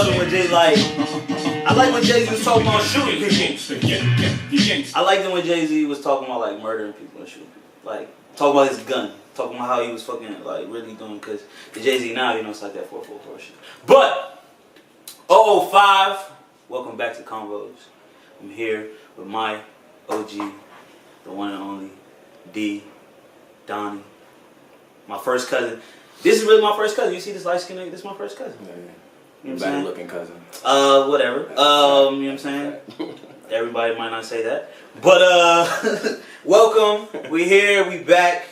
loving when Jay like. I like when Jay-Z was talking about shooting people. I liked it when Jay-Z was talking about like murdering people and shooting people. Like talking about his gun. Talking about how he was fucking like really doing, because the Jay-Z now, you know, it's like that 444 shit. But 005, welcome back to Convos. I'm here with my OG, the one and only Donnie. My first cousin. This is really my first cousin. You see this light skin nigga? This is my first cousin. Yeah. You know better looking cousin. Whatever. You know what I'm saying? Everybody might not say that. But welcome. We here, we back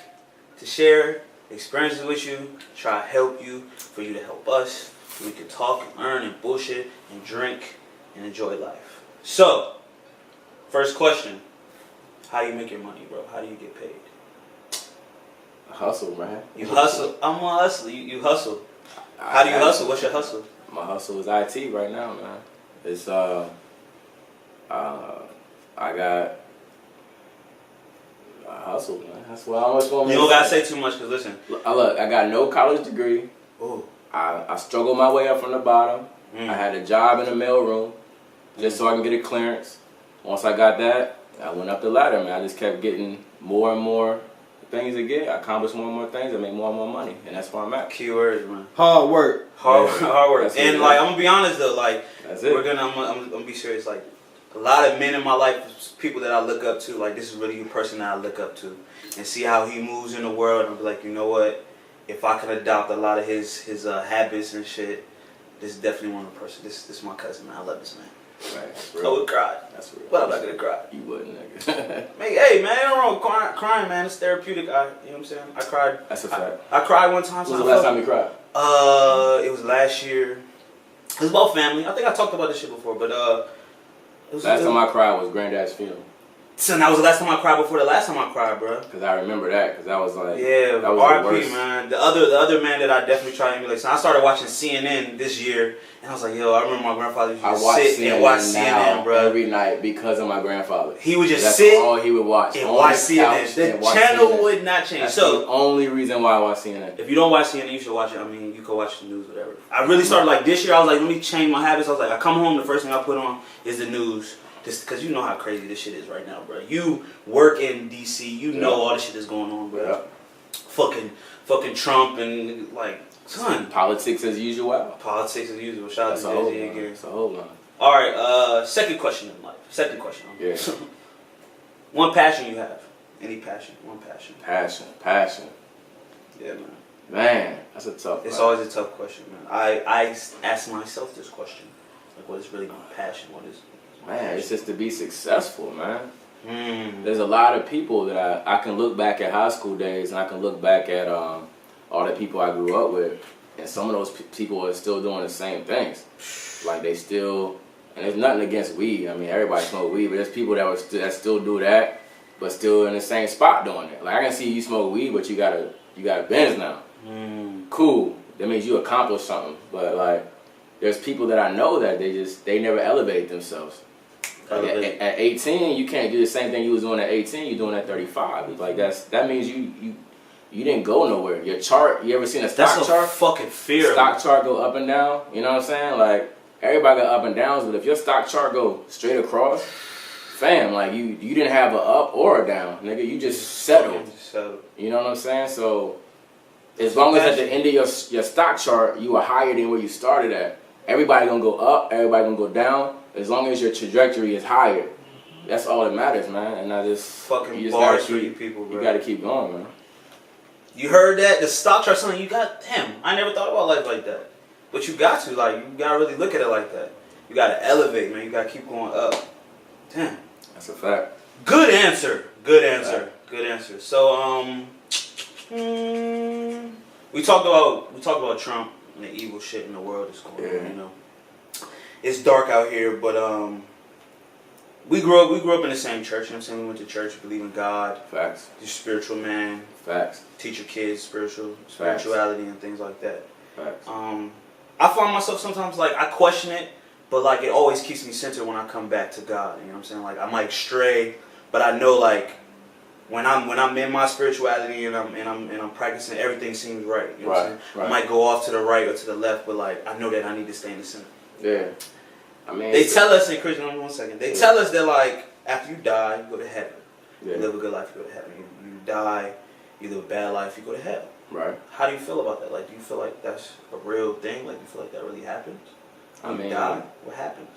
to share experiences with you, try to help you, for you to help us. So we can talk and earn and bullshit and drink and enjoy life. So, first question. How do you make your money, bro? How do you get paid? Hustle, man. You hustle. I'm gonna hustle. You hustle. How do you hustle? What's your hustle? My hustle is IT right now, man. It's I hustle, man. That's what I always want. You don't gotta say too much, cause listen. Look, I got no college degree. Ooh. I struggled my way up from the bottom. I had a job in the mailroom just so I can get a clearance. Once I got that, I went up the ladder, man. I just kept getting more and more things to get. I accomplished more and more things. I make more and more money, and that's where I'm at. Keywords, man. Hard work. Hard work. That's and like, I'm gonna be honest though, like, that's it. I'm gonna be serious. Like, a lot of men in my life, people that I look up to, like, this is really a person that I look up to, and see how he moves in the world, and be like, you know what? If I could adopt a lot of his habits and shit, this is definitely one of the person. This is my cousin, man. I love this man. Right, that's I would cry. That's real. But I'm not gonna cry. You wouldn't, nigga. Hey, man, ain't no wrong with crying, man. It's therapeutic. You know what I'm saying? I cried. That's a fact. I cried one time. When was the last time you cried? It was last year. It was about family. I think I talked about this shit before, but last time I cried was Granddad's funeral. So that was the last time I cried before the last time I cried, bro. Cause I remember that, cause that was like that was RP, man. The other man that I definitely try to emulate. So I started watching CNN this year, and I was like, yo, I remember my grandfather used to sit and watch CNN, bro, every night because of my grandfather. He would just sit. All he would watch and watch CNN. The channel would not change. That's so the only reason why I watch CNN. If you don't watch CNN, you should watch it. I mean, you can watch the news, whatever. I really started like this year. I was like, let me change my habits. I was like, I come home, the first thing I put on is the news. Just because you know how crazy this shit is right now, bro. You work in D.C., you know all this shit is going on, bro. Fucking Trump and, like, son. Politics as usual. Politics as usual. Shout out to Jay-Z again. That's a whole lot. All right, second question in life. Second question. Yeah. One passion you have. Any passion. One passion. Passion. Yeah, man. Man, that's a tough It's always a tough question, man. I ask myself this question. Like, what is really my passion? What is... Man, it's just to be successful, man. There's a lot of people that I can look back at high school days, and I can look back at all the people I grew up with, and some of those people are still doing the same things. Like, they still, and there's nothing against weed. I mean, everybody smoke weed, but there's people that still do that, but still in the same spot doing it. Like, I can see you smoke weed, but you got a Benz now. Cool. That means you accomplished something. But like, there's people that I know that they never elevate themselves. Like at 18, you can't do the same thing you was doing at 18. You're doing at 35. It's like that means you didn't go nowhere. Your chart. You ever seen a stock chart? That's a fucking fear. Stock chart go up and down. You know what I'm saying? Like, everybody got up and downs, but if your stock chart go straight across, fam, like you didn't have a up or a down, nigga. You just settled. You know what I'm saying? So as long as at the end of your stock chart you are higher than where you started at, everybody gonna go up. Everybody gonna go down. As long as your trajectory is higher, that's all that matters, man. And I just fucking bars for you people, bro. You gotta keep going, man. You heard that? The stock chart, something you got. Damn, I never thought about life like that. But you got to, like, you gotta really look at it like that. You gotta elevate, man. You gotta keep going up. Damn, that's a fact. Good answer. Good answer. Good answer. So, we talked about Trump and the evil shit in the world that's going on. You know. It's dark out here, but we grew up in the same church. You know what I'm saying? We went to church, believe in God. Facts. You're a spiritual man. Facts. Teach your kids spirituality and things like that. Facts. I find myself sometimes like I question it, but like it always keeps me centered when I come back to God. You know what I'm saying? Like I might stray, but I know like when I'm in my spirituality and I'm practicing, everything seems right. You know what I'm saying? Right. I might go off to the right or to the left, but like I know that I need to stay in the center. Yeah. I mean, they tell us in Christian, 1 second, they tell us that, like, after you die, you go to heaven. Yeah. You live a good life, you go to heaven. You die, you live a bad life, you go to hell. Right. How do you feel about that? Like, do you feel like that's a real thing? Like, do you feel like that really happens? I mean, you die, what happens?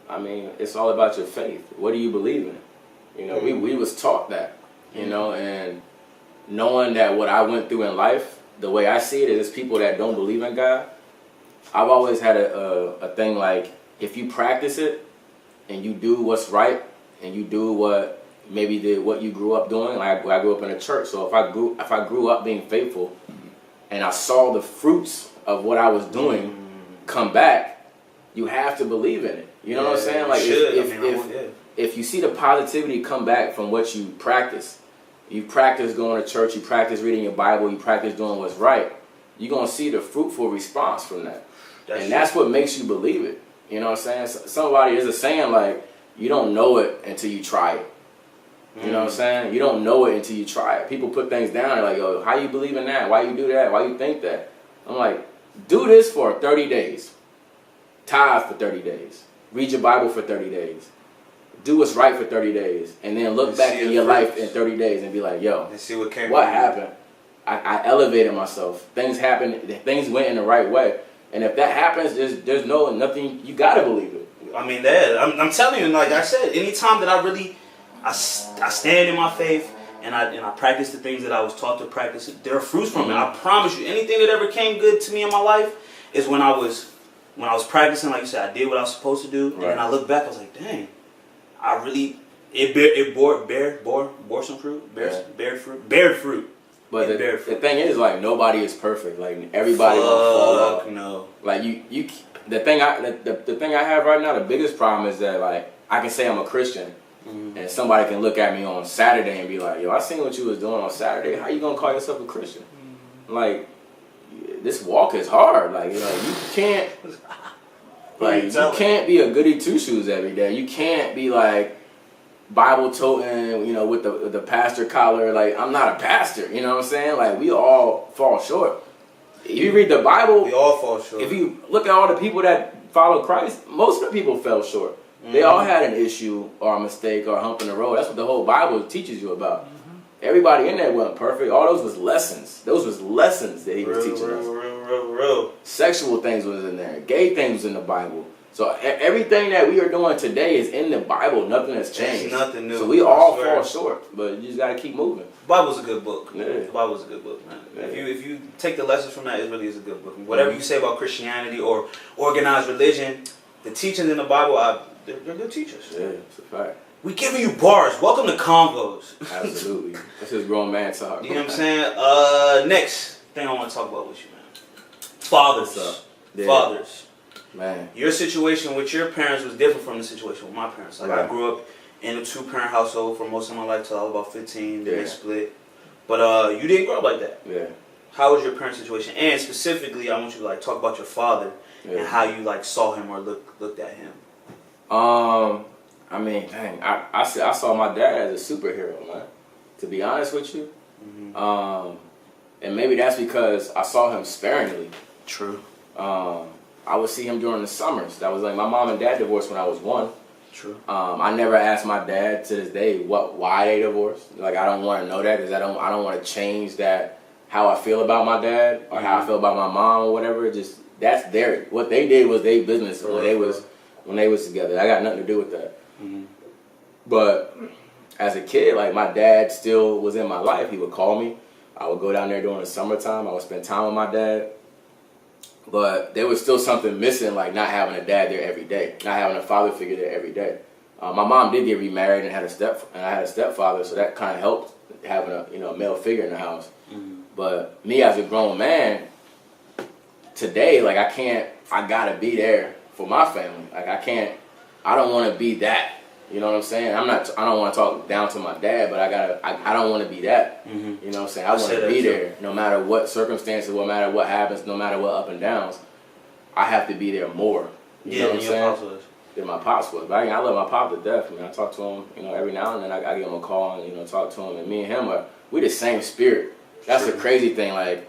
I mean, it's all about your faith. What do you believe in? You know, we was taught that, you know, and knowing that what I went through in life, the way I see it is people that don't believe in God. I've always had a thing like, if you practice it and you do what's right and you do what you grew up doing, like I grew up in a church, so if I grew up being faithful and I saw the fruits of what I was doing come back, you have to believe in it. You know what I'm saying? Like if you see the positivity come back from what you practice going to church, you practice reading your Bible, you practice doing what's right, you're going to see the fruitful response from that. That's what makes you believe it. You know what I'm saying? Somebody is a saying like, you don't know it until you try it. You know what I'm saying? You don't know it until you try it. People put things down, they're like, yo, how you believe in that? Why you do that? Why you think that? I'm like, do this for 30 days. Tithe for 30 days. Read your Bible for 30 days. Do what's right for 30 days. And then look back in your life in 30 days and be like, yo, and see what happened? I elevated myself. Things happened. Things went in the right way. And if that happens, there's nothing. You gotta believe it. I mean, I'm telling you, like I said, anytime that I stand in my faith and I practice the things that I was taught to practice, there are fruits from it. I promise you, anything that ever came good to me in my life is when I was practicing. Like you said, I did what I was supposed to do, and then I look back, I was like, dang, I really it bore some fruit, bared fruit. But the thing is, like, nobody is perfect. Like, everybody gonna fall off. No. Like the thing I have right now, the biggest problem is that, like, I can say I'm a Christian, and somebody can look at me on Saturday and be like, yo, I seen what you was doing on Saturday. How you gonna call yourself a Christian? Like, this walk is hard. Like, you can't, like, you can't be a goody two shoes every day. You can't be like Bible toting, with the pastor collar. Like, I'm not a pastor. You know what I'm saying? Like, we all fall short. If you read the Bible, we all fall short. If you look at all the people that follow Christ, most of the people fell short. They all had an issue or a mistake or a hump in the road. That's what the whole Bible teaches you about. Everybody in there wasn't perfect. All those was lessons. Those was lessons that he was teaching us. Real. Sexual things was in there. Gay things was in the Bible. So everything that we are doing today is in the Bible. Nothing has changed. It's nothing new. So we all fall short, but you just got to keep moving. The Bible's a good book. Yeah. The Bible's a good book, man. Yeah. If you take the lessons from that, it really is a good book. Whatever you say about Christianity or organized religion, the teachings in the Bible, they're good teachers. Yeah, it's a fact. We giving you bars. Welcome to Convos. Absolutely. This is grown man talk. You know what I'm saying? Next thing I want to talk about with you, man. Fathers. Yeah. Fathers. Man. Your situation with your parents was different from the situation with my parents. Like, I grew up in a 2-parent household for most of my life till I was about 15. Then they split. But you didn't grow up like that. Yeah. How was your parents' situation? And specifically, I want you to like talk about your father and how you like saw him or looked at him. I mean, dang, I saw my dad as a superhero, man. To be honest with you, and maybe that's because I saw him sparingly. True. I would see him during the summers. That was like my mom and dad divorced when I was 1. True. I never asked my dad to this day why they divorced. Like, I don't want to know that because I don't want to change that how I feel about my dad or how I feel about my mom or whatever. Just that's what they did was their business when they was together. I got nothing to do with that. But as a kid, like, my dad still was in my life. He would call me. I would go down there during the summertime. I would spend time with my dad. But there was still something missing, like not having a dad there every day, not having a father figure there every day. My mom did get remarried and I had a stepfather, so that kind of helped having a male figure in the house. But me as a grown man today, like, I gotta be there for my family. Like, I don't want to be that. You know what I'm saying? I don't want to talk down to my dad, but I don't want to be that. You know what I'm saying? I want to be there no matter what circumstances, no matter what happens, no matter what up and downs. I have to be there more. You know what I'm saying? Than my pops was. But I love my pop to death. I mean, I talk to him, every now and then. I give him a call and, talk to him. And me and him we the same spirit. That's the crazy thing. Like,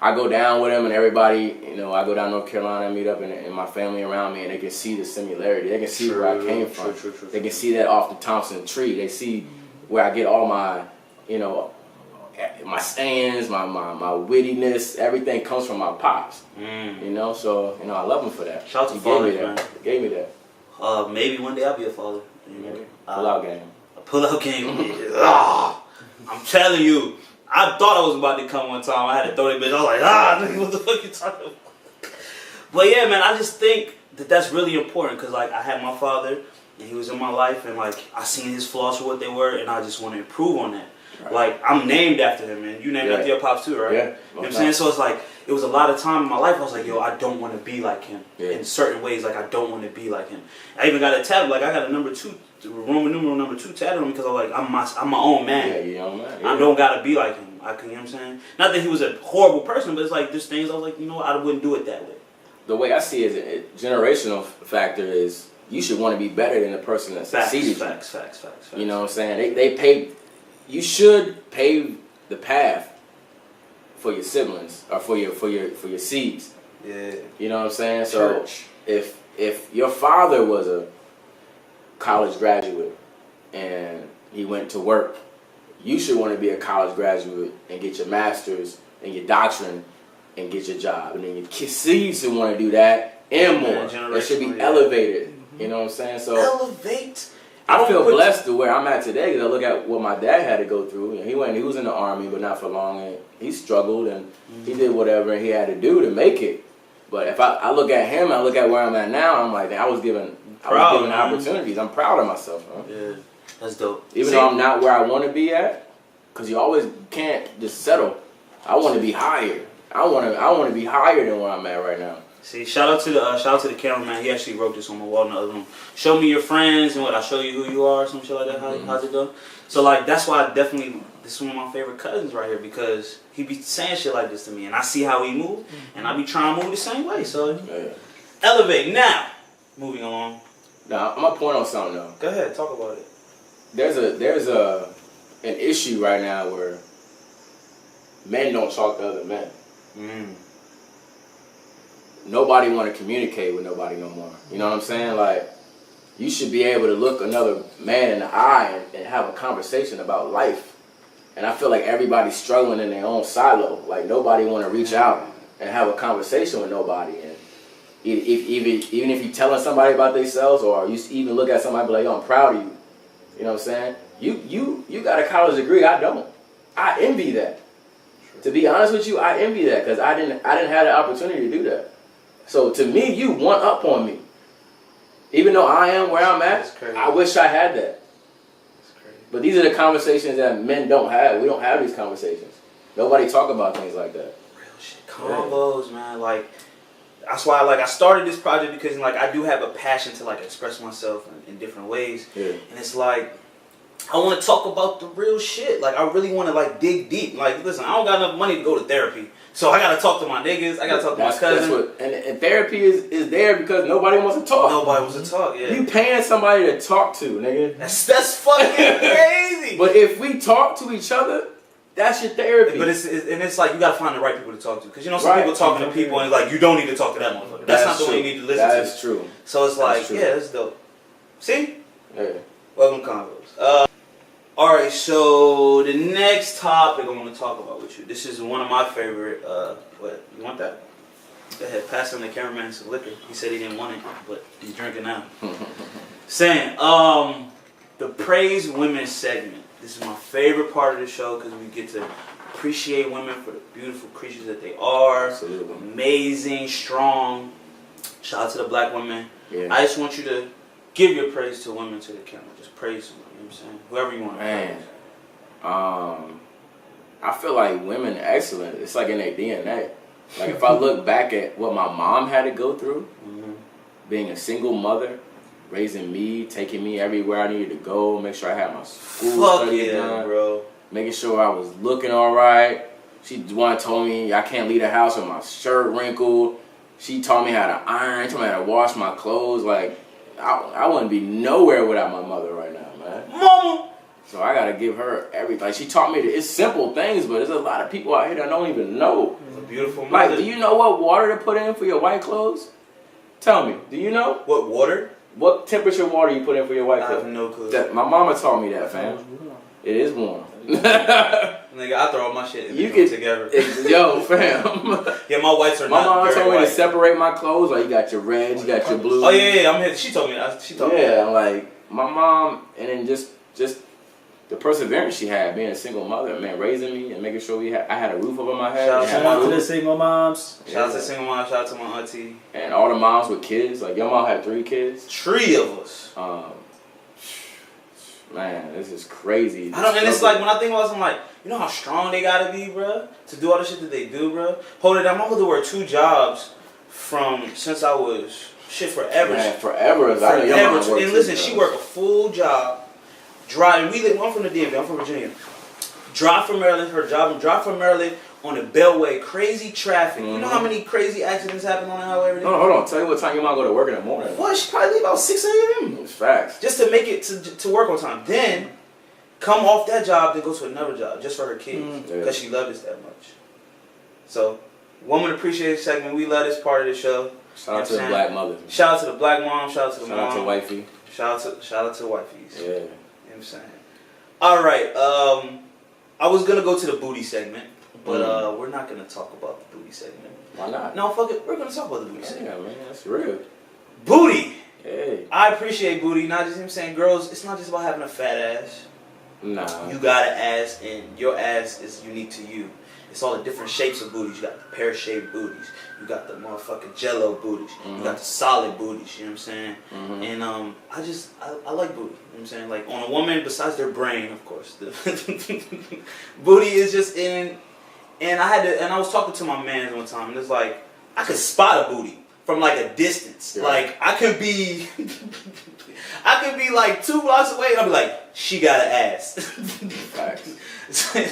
I go down with him and everybody, you know, I go down to North Carolina and meet up and my family around me and they can see the similarity. They can see where I came from. They can see that off the Thompson tree. They see where I get all my, you know, my sayings, my wittiness, everything comes from my pops. You know, so, you know, I love him for that. Shout out to fathers, man. He gave me that. Maybe one day I'll be a father. Pull-out game. A pull-out game. I'm telling you. I thought I was about to come one time. I had to throw that bitch. I was like, nigga, what the fuck you talking about? But yeah, man, I just think that that's really important because, like, I had my father, and he was in my life, and, like, I seen his flaws for what they were, and I just want to improve on that. Right. Like, I'm named after him, man. You named after your pops too, right? Yeah. You know what I'm saying? So it's like, it was a lot of time in my life I was like, yo, I don't want to be like him. In certain ways, like, I don't want to be like him. I even got a tab, like, I got a number 2, Roman numeral number 2 tattooed on me because I'm like, I'm my own man. Yeah, you're your own man. Yeah. I don't got to be like him. You know what I'm saying? Not that he was a horrible person, but it's like, there's things I was like, you know what, I wouldn't do it that way. The way I see it, a generational factor is you should want to be better than the person that succeeded you. Facts. You know what I'm saying? They pave, you should pave the path for your siblings or for your seeds. Yeah. You know what I'm saying? So if your father was a college graduate and he went to work, you should want to be a college graduate and get your master's and your doctorate and get your job. And then your seeds should want to do that and more. That should be elevated. You know what I'm saying? So elevate. I feel blessed to where I'm at today because I look at what my dad had to go through. He was in the Army, but not for long. And he struggled and he did whatever he had to do to make it. But if I look at him and I look at where I'm at now, I'm like, I was given opportunities. I'm proud of myself, man. Yeah, that's dope. Even though I'm not where I want to be at, because you always can't just settle. I want to be higher. I want to be higher than where I'm at right now. See, shout out to the cameraman. He actually wrote this on my wall in the other room. Show me your friends and what I show you who you are, some shit like that. How's it go? So like that's why this is one of my favorite cousins right here because he be saying shit like this to me and I see how he move and I be trying to move the same way. So elevate now. Moving along. Now I'm gonna point on something though. Go ahead, talk about it. There's an issue right now where men don't talk to other men. Nobody want to communicate with nobody no more. You know what I'm saying? Like, you should be able to look another man in the eye and have a conversation about life. And I feel like everybody's struggling in their own silo. Like, nobody want to reach out and have a conversation with nobody. And even if you're telling somebody about themselves or you even look at somebody and be like, yo, I'm proud of you. You know what I'm saying? You got a college degree. I don't. I envy that. To be honest with you, I envy that because I didn't have the opportunity to do that. So to me, you one up on me. Even though I am where I'm at, I wish I had that. But these are the conversations that men don't have. We don't have these conversations. Nobody talk about things like that. Real shit. Convos, man. Like, that's why I started this project because like I do have a passion to like express myself in different ways. Yeah. And it's like I want to talk about the real shit. Like I really want to like dig deep. Like listen, I don't got enough money to go to therapy. So I gotta talk to my niggas. I gotta talk to my cousin. And therapy is there because nobody wants to talk. Nobody wants to talk. Yeah. You paying somebody to talk to, nigga. That's fucking crazy. But if we talk to each other, that's your therapy. But it's like you gotta find the right people to talk to because you know some people talking to people and it's like you don't need to talk to that motherfucker. That's not the way you need to listen to. That's true. So it's like that's dope. See? Yeah. Welcome Convos. All right, so the next topic I want to talk about with you. This is one of my favorite. What you want that? Go ahead, pass him the cameraman some liquor. He said he didn't want it, but he's drinking now. Saying, the praise women segment. This is my favorite part of the show because we get to appreciate women for the beautiful creatures that they are. Absolutely. Amazing, strong. Shout out to the black women. Yeah. I just want you to give your praise to women to the camera. Just praise them. You know what I'm saying? Whoever you want to praise. I feel like women are excellent. It's like in their DNA. Like if I look back at what my mom had to go through, being a single mother, raising me, taking me everywhere I needed to go, make sure I had my school studies done, bro. Making sure I was looking all right. She one told me I can't leave the house with my shirt wrinkled. She taught me how to iron, taught me how to wash my clothes. Like I wouldn't be nowhere without my mother right now, man. Mama! So I gotta give her everything. Like, she taught me that it's simple things, but there's a lot of people out here that don't even know. It's a beautiful mother. Like, do you know what water to put in for your white clothes? Tell me, do you know? What water? What temperature water you put in for your white clothes? I have no clue. My mama taught me that, fam. It is warm. Nigga, I throw all my shit together. Yo, fam. Yeah, my whites are my not mom very told me white. to separate my clothes. Like, you got your reds, you got your blues. Oh yeah, I'm here. She told me that. Yeah, like my mom, and then just the perseverance she had, being a single mother, man, raising me and making sure I had a roof over my head. Shout out to the single moms. Shout out to single moms. Shout out to my auntie. And all the moms with kids. Like, your mom had 3 kids. 3 of us. Man, this is crazy. And it's like, when I think about it, I'm like, you know how strong they gotta be, bro, to do all the shit that they do, bro. Hold it down. My mother worked 2 jobs since I was forever. Man, forever. I know your mom worked and listen, she worked a full job. I'm from the DMV. I'm from Virginia. Drive from Maryland. Her job. Drive from Maryland on the Beltway. Crazy traffic. You know how many crazy accidents happen on the highway every day? Hold on. Tell you what time your mom go to work in the morning. What? She probably leave about 6 a.m. It's facts. Just to make it to work on time. Then come off that job, then go to another job just for her kids because she loved us that much. So, Woman Appreciation segment. We love this part of the show. Shout out to the black mothers. Shout out to the black mom. Shout out to the mom. Shout out to wifey. Shout out to wifeys. Yeah. You know what I'm saying? All right. I was gonna go to the booty segment, but we're not gonna talk about the booty segment. Why not? No, fuck it. We're gonna talk about the booty segment. Yeah, man, that's real. Booty. Hey. I appreciate booty. Not just, you know what I'm saying, girls. It's not just about having a fat ass. Nah. You got an ass, and your ass is unique to you. It's all the different shapes of booties. You got the pear-shaped booties. You got the motherfucking jello booties. You got the solid booties. You know what I'm saying? And I like booty. You know what I'm saying? Like, on a woman, besides their brain, of course, booty is just in. And I was talking to my man one time, and it's like, I could spot a booty from like a distance. Yeah. Like, I could be like 2 blocks away, and I'll be like, she got an ass. Facts.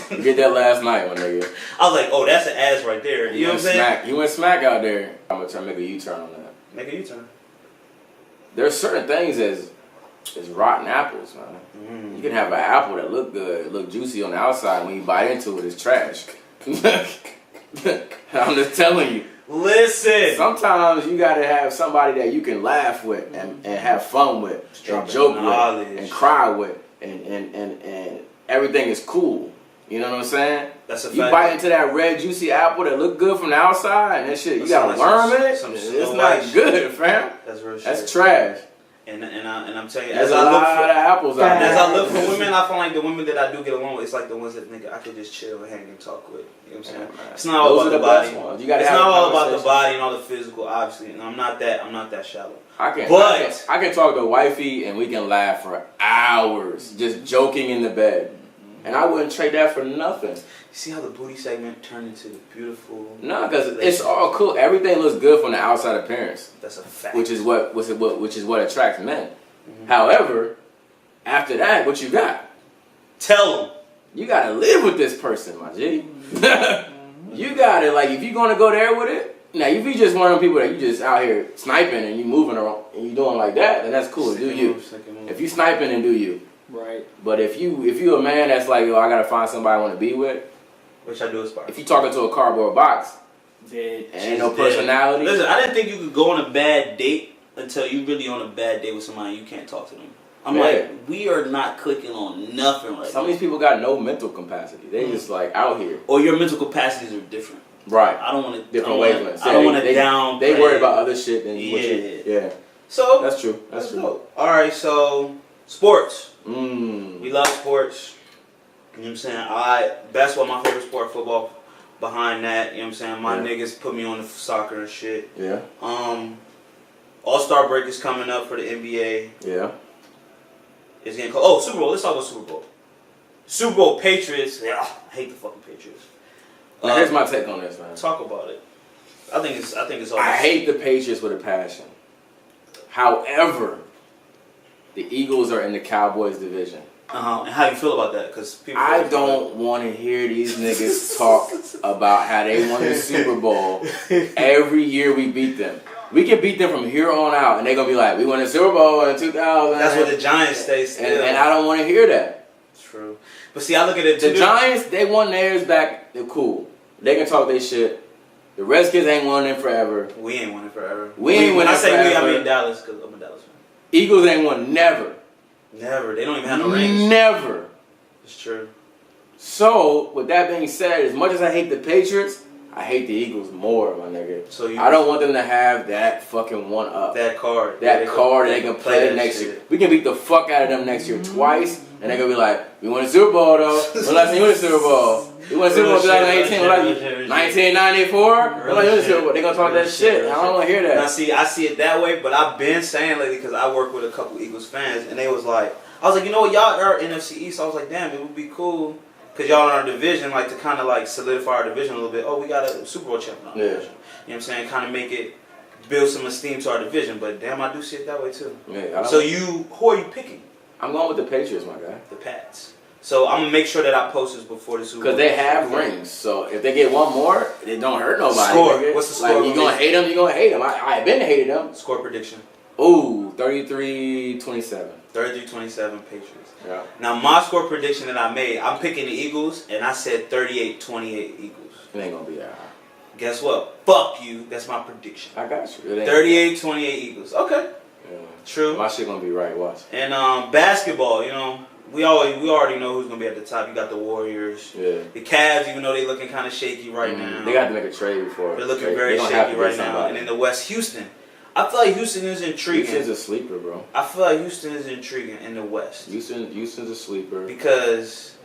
You get that last night, my nigga. I was like, oh, that's an ass right there. You know what I'm saying? You went smack out there. I'm gonna try to make a U-turn on that. Make a U-turn. There's certain things as rotten apples, man. You can have an apple that look good, look juicy on the outside. When you bite into it, it's trash. I'm just telling you. Listen. Sometimes you gotta have somebody that you can laugh with and have fun with, and joke with, and cry with, and everything is cool. You know what I'm saying? That's a fact. You bite into that red juicy apple that look good from the outside, and that shit, you got a worm in it. It's not good, fam. That's real shit. That's trash. And I'm telling you, there's a lot of apples out there. As I look for women, I feel like the women that I do get along with, it's like the ones that I could just chill and hang and talk with. You know what I'm saying? It's not all about the body. It's not all about the body and all the physical, obviously. And I'm not that shallow. I can talk to wifey and we can laugh for hours, just joking in the bed. And I wouldn't trade that for nothing. You see how the booty segment turned into the beautiful... No, because it's all cool. Everything looks good from the outside appearance. That's a fact. Which is what attracts men. However, after that, what you got? Tell them. You got to live with this person, my G. You got to, like, if you're going to go there with it, now, if you just one of them people that you just out here sniping and you moving around and you doing like that, then that's cool. Do you. If you sniping, then do you. Right. But if you a man that's like, yo, I gotta find somebody I want to be with, which I do aspire. If you talking to a cardboard box, ain't no personality. Listen, I didn't think you could go on a bad date until you really on a bad date with somebody you can't talk to them. I'm like, we are not clicking on nothing right now. Some of these people got no mental capacity. They just like out here. Or your mental capacities are different. Right. I don't want to. Different wavelengths. I don't want to down. They worry about other shit than what you. So that's true. That's true. Dope. All right. So sports. Mm. We love sports. You know what I'm saying? Basketball my favorite sport. Football behind that. You know what I'm saying? My niggas put me on the soccer and shit. Yeah. All-Star break is coming up for the NBA. Yeah. It's getting close. Oh, Super Bowl. Let's talk about Super Bowl. Super Bowl Patriots. Yeah, I hate the fucking Patriots. Now, here's my take on this, man. Talk about it. I think it's all. I hate the Patriots with a passion. However, the Eagles are in the Cowboys division. And how you feel about that? Because I don't want to hear these niggas talk about how they won the Super Bowl every year we beat them. We can beat them from here on out, and they're gonna be like, "We won the Super Bowl in 2000." That's what the Giants say. And I don't want to hear that. True. But see, I look at it. The Giants, they won theirs back. They're cool. They can talk their shit. The Redskins ain't won in forever. We ain't won it forever. We ain't won it forever. When I say we, I mean Dallas, because I'm a Dallas fan. Eagles ain't won never. Never. They don't even have no rings. Never. It's true. So, with that being said, as much as I hate the Patriots, I hate the Eagles more, my nigga. So I don't want them to have that fucking one up. That card. That card that they can play next year. We can beat the fuck out of them next year twice, and they're gonna be like, we won a Super Bowl though. When last time you won a Super Bowl? We won a Super Bowl 2018. 1994? When last you won a Super Bowl? They're gonna talk that shit. I don't wanna hear that. Now see, I see it that way, but I've been saying lately, because I work with a couple Eagles fans, and they was like, I was like, you know what, y'all are NFC East. I was like, damn, it would be cool. Because y'all in our division, like, to kind of, like, solidify our division a little bit. Oh, we got a Super Bowl champion in our division. You know what I'm saying? Kind of make it, build some esteem to our division. But, damn, I do see it that way, too. Yeah, so, who are you picking? I'm going with the Patriots, my guy. The Pats. So, I'm going to make sure that I post this before the Super Bowl. Because they have rings. So, if they get one more, it don't hurt nobody. Score. Nigga. What's the score? Like, you going to hate them, you going to hate them. I've been hated them. Score prediction. Ooh, 33-27. 33-27 Patriots. Yeah. Now, my score prediction that I made, I'm picking the Eagles, and I said 38-28 Eagles. It ain't going to be that high. Guess what? Fuck you. That's my prediction. I got you. 38-28 Eagles. Okay. Yeah. True. My shit going to be right. Watch. And basketball, you know, we already know who's going to be at the top. You got the Warriors. Yeah. The Cavs, even though they looking kind of shaky right now. They got to make a trade before. They're looking very shaky right now. And in the West, Houston. I feel like Houston is intriguing. Houston's a sleeper, bro. I feel like Houston is intriguing in the West. Houston's a sleeper. Because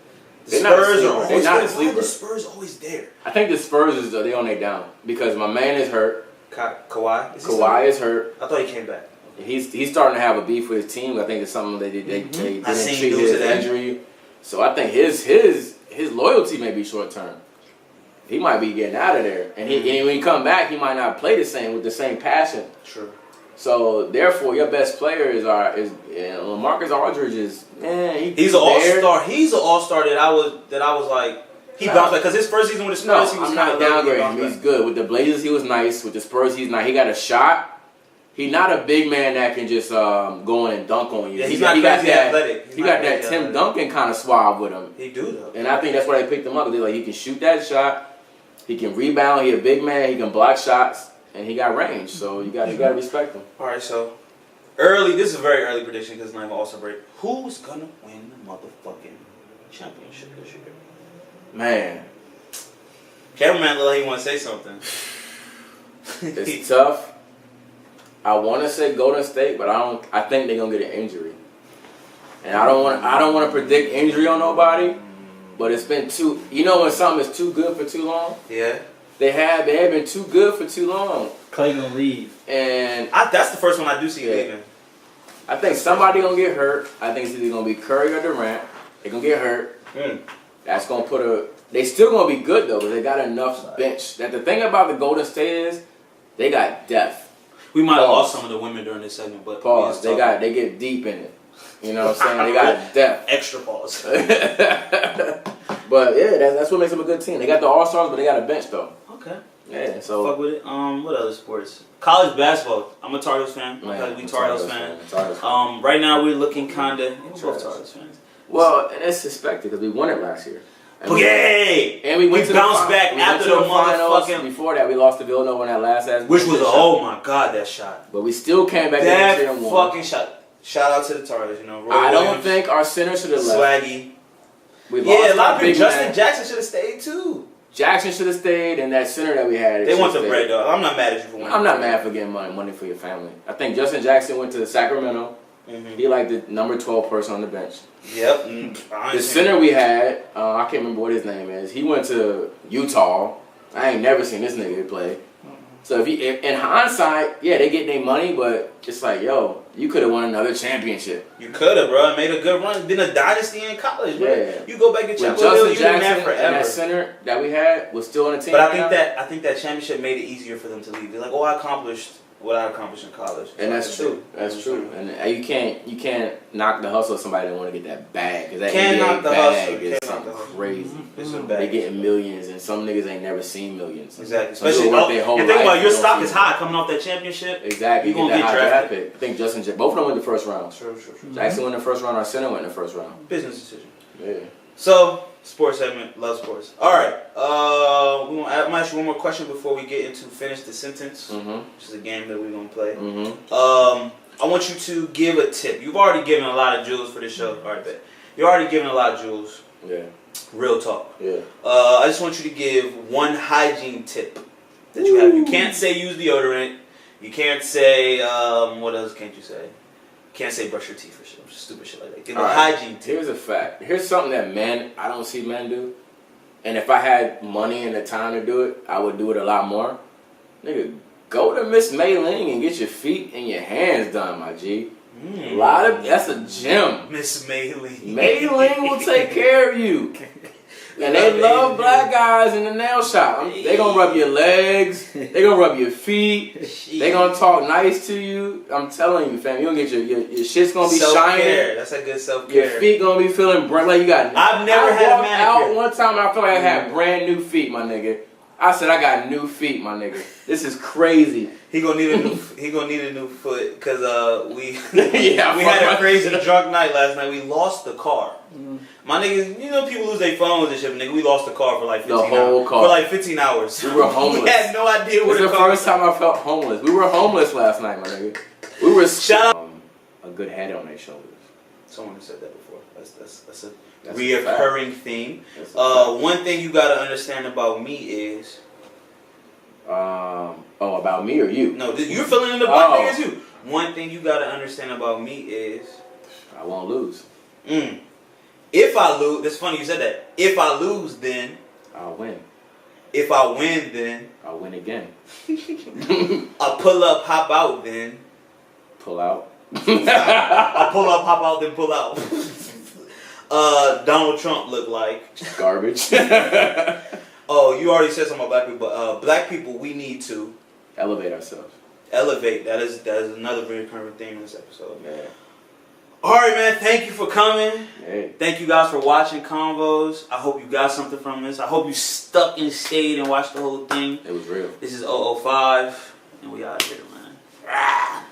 the They're not Spurs a are always They're not a there. sleeper. Why are the Spurs always there? I think the Spurs they on their down because my man is hurt. Kawhi? Kawhi is hurt. I thought he came back. He's starting to have a beef with his team. I think it's something they didn't treat his injury. So I think his loyalty may be short term. He might be getting out of there, and when he come back, he might not play the same with the same passion. True. So therefore, your best player is LaMarcus Aldridge is he's an all-star. He's an all-star that I was like he bounced back because his first season with the Spurs he was kind of downgrading him. He's good with the Blazers. He was nice with the Spurs. He's not. He got a shot. He's not a big man that can just go in and dunk on you. Yeah, he got that athletic. He got that Tim Duncan kind of suave with him. He do though. And I think that's why they picked him up. They're like he can shoot that shot. He can rebound. He a big man. He can block shots. And he got range, so you got to respect him. All right, so this is a very early prediction because it's not even All-Star break. Who's gonna win the motherfucking championship this year? Man, cameraman look like he want to say something. It's tough. I want to say Golden State, but I think they're gonna get an injury, and I don't want to predict injury on nobody. But it's been too. You know when something is too good for too long. Yeah. They have been too good for too long. Clay gonna leave, and that's the first one I do see leaving. I think somebody gonna get hurt. I think it's either gonna be Curry or Durant. They're gonna get hurt. That's gonna put They still gonna be good though, because they got enough bench. That the thing about the Golden State is, they got depth. We might have lost some of the women during this segment, but pause. They get deep in it. You know what I'm saying? They got depth. Extra pause. But yeah, that's what makes them a good team. They got the All-Stars, but they got a bench though. Okay. Yeah, so fuck with it. What other sports? College basketball. I'm a Tar Heels fan. Man, we Tar Heels fan. Right now we're looking kinda. We're both Tar Heels fans. Well, and it's suspected because we won it last year. Yay! And we bounced back after the motherfucking. Before that, we lost to Villanova in that last ass. Which was oh my god, that shot. But we still came back that and won. Fucking shot. Shout out to the Tar Heels, you know. I don't think our center should have left. Swaggy. A lot of people. Justin Jackson should have stayed too. Jackson should have stayed, and that center that we had. They want the bread, though. I'm not mad at you for winning. I'm not mad for getting money for your family. I think Justin Jackson went to Sacramento. He like the number 12 person on the bench. Yep. The center we had, I can't remember what his name is. He went to Utah. I ain't never seen this nigga play. So if in hindsight, yeah, they get their money, but it's like, yo, you could have won another championship. You could have, bro. Made a good run. Been a dynasty in college, bro. Yeah. You go back to Chapel Hill, you been there forever. And that center that we had was still on the team. But I think that championship made it easier for them to leave. They're like, oh, I accomplished what I accomplished in college. And that's true. That's true. And you can't knock the hustle of somebody that want to get that bag, because that NBA bag is something crazy. It's a bag. They getting millions, and some niggas ain't never seen millions. Exactly. Especially and think about your stock is high coming off that championship. Exactly. You get that high draft pick. I think both of them went the first round. True. Jackson went in the first round. Our center went in the first round. Business decision. Yeah. So, sports segment, love sports. All right. I'm gonna ask you one more question before we get into finish the sentence, which is a game that we're gonna play. I want you to give a tip. You've already given a lot of jewels for this show. All right, bet. You're already giving a lot of jewels. Yeah. Real talk. Yeah. I just want you to give one hygiene tip that you have. You can't say use deodorant. You can't say what else can't you say? You can't say brush your teeth or shit. Stupid shit like that. Give a hygiene tip. Here's a fact. Here's something that I don't see men do. And if I had money and the time to do it, I would do it a lot more. Nigga, go to Miss Mei Ling and get your feet and your hands done, my G. That's a gym. Miss Mei Ling. Mei Ling will take care of you. And they love black guys in the nail shop. They gonna rub your legs. They gonna rub your feet. They gonna talk nice to you. I'm telling you, fam. You gonna get your shit's gonna be shining. That's a good self-care. Your feet gonna be feeling bright. Like you got. I've never had a manicure. Out one time, I felt like I had brand new feet, my nigga. I said I got new feet, my nigga. This is crazy. He gonna need a new foot because we yeah, we had a crazy drunk night last night. We lost the car. My nigga, you know people lose their phones and shit. Nigga, we lost the car for like 15 hours. The whole car. For like 15 hours. We were homeless. We had no idea where the car was. This is the first time I felt homeless. We were homeless last night, my nigga. We were a good head on their shoulders. Someone said that before. That's a That's reoccurring theme. One thing you gotta understand about me is. About me or you? No, you're filling in the blank thing as you. One thing you gotta understand about me is. I won't lose. If I lose, that's funny you said that. If I lose, then I'll win. If I win, then I'll win again. I pull up, hop out, then pull out. I pull up, hop out, then pull out. Donald Trump looked like garbage. Oh, you already said something about black people, but black people, we need to elevate ourselves. Elevate. That is another very recurring theme in this episode. Yeah. All right, man. Thank you for coming. Hey. Thank you guys for watching Convos. I hope you got something from this. I hope you stuck and stayed and watched the whole thing. It was real. This is 005, and we out here, man.